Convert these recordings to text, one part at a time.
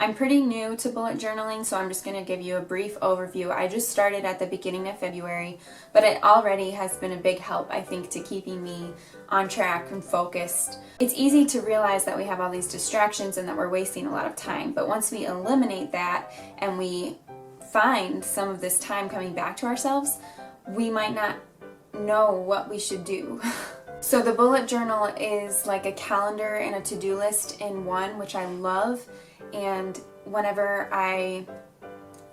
I'm pretty new to bullet journaling, so I'm just going to give you a brief overview. I just started at the beginning of February, but it already has been a big help, I think, to keeping me on track and focused. It's easy to realize that we have all these distractions and that we're wasting a lot of time, but once we eliminate that and we find some of this time coming back to ourselves, we might not know what we should do. So the bullet journal is like a calendar and a to-do list in one, which I love. And whenever I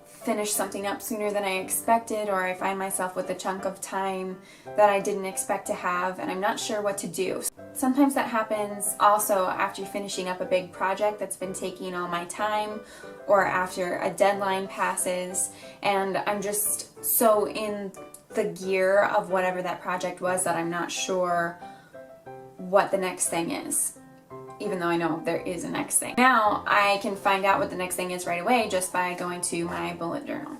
finish something up sooner than I expected, or I find myself with a chunk of time that I didn't expect to have and I'm not sure what to do. Sometimes that happens also after finishing up a big project that's been taking all my time, or after a deadline passes and I'm just so in the gear of whatever that project was that I'm not sure what the next thing is, even though I know there is a next thing. Now I can find out what the next thing is right away just by going to my bullet journal.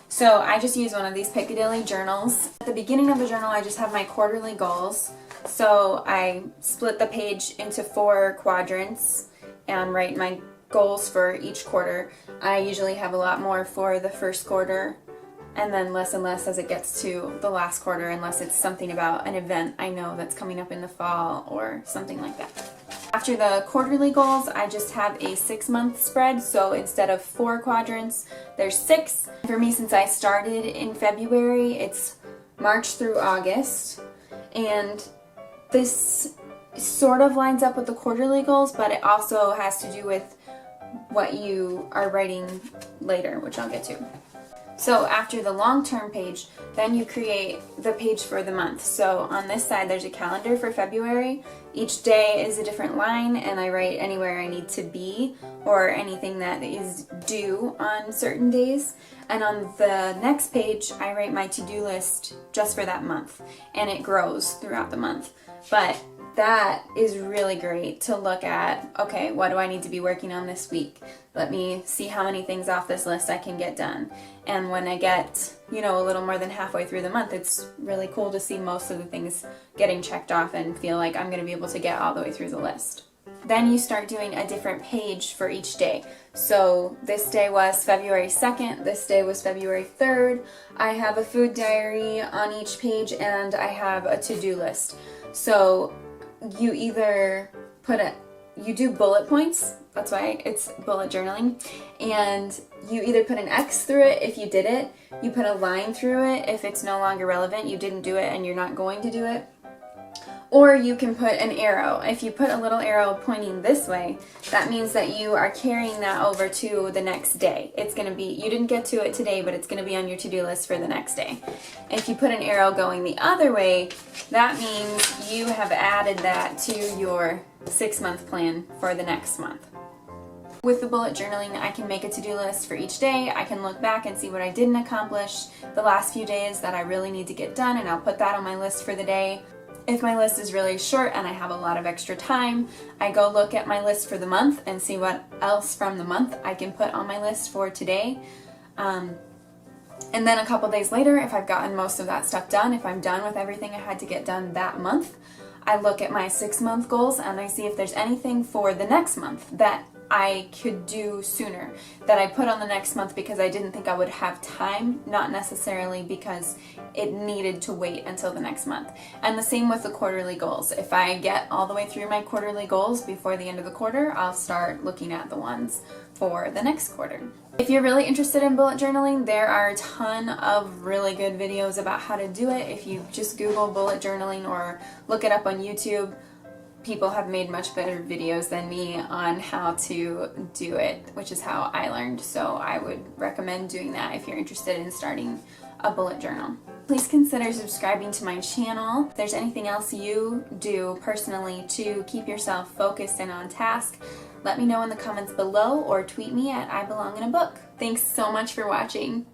So I just use one of these Piccadilly journals. At the beginning of the journal I just have my quarterly goals. So I split the page into 4 quadrants and write my goals for each quarter. I usually have a lot more for the first quarter, and then less and less as it gets to the last quarter, unless it's something about an event I know that's coming up in the fall or something like that. After the quarterly goals, I just have a 6-month spread, so instead of 4 quadrants, there's 6. For me, since I started in February, it's March through August, and this sort of lines up with the quarterly goals, but it also has to do with what you are writing later, which I'll get to. So after the long-term page, then you create the page for the month. So on this side there's a calendar for February. Each day is a different line and I write anywhere I need to be or anything that is due on certain days. And on the next page I write my to-do list just for that month, and it grows throughout the month. But that is really great to look at. Okay, what do I need to be working on this week? Let me see how many things off this list I can get done. And when I get, a little more than halfway through the month, it's really cool to see most of the things getting checked off and feel like I'm going to be able to get all the way through the list. Then you start doing a different page for each day. So this day was February 2nd, this day was February 3rd. I have a food diary on each page and I have a to-do list. So you either you do bullet points, that's why it's bullet journaling, and you either put an X through it if you did it, you put a line through it if it's no longer relevant, you didn't do it and you're not going to do it, or you can put an arrow. If you put a little arrow pointing this way, that means that you are carrying that over to the next day. It's going to be, you didn't get to it today, but it's going to be on your to-do list for the next day. If you put an arrow going the other way, that means you have added that to your 6-month plan for the next month. With the bullet journaling, I can make a to-do list for each day. I can look back and see what I didn't accomplish the last few days that I really need to get done, and I'll put that on my list for the day. If my list is really short and I have a lot of extra time, I go look at my list for the month and see what else from the month I can put on my list for today. And then a couple days later, if I've gotten most of that stuff done, if I'm done with everything I had to get done that month, I look at my 6-month goals and I see if there's anything for the next month that I could do sooner, that I put on the next month because I didn't think I would have time, not necessarily because it needed to wait until the next month. And the same with the quarterly goals. If I get all the way through my quarterly goals before the end of the quarter, I'll start looking at the ones for the next quarter. If you're really interested in bullet journaling, there are a ton of really good videos about how to do it. If you just Google bullet journaling or look it up on YouTube, people have made much better videos than me on how to do it, which is how I learned. So I would recommend doing that if you're interested in starting a bullet journal. Please consider subscribing to my channel. If there's anything else you do personally to keep yourself focused and on task, let me know in the comments below or tweet me at I Belong in a Book. Thanks so much for watching.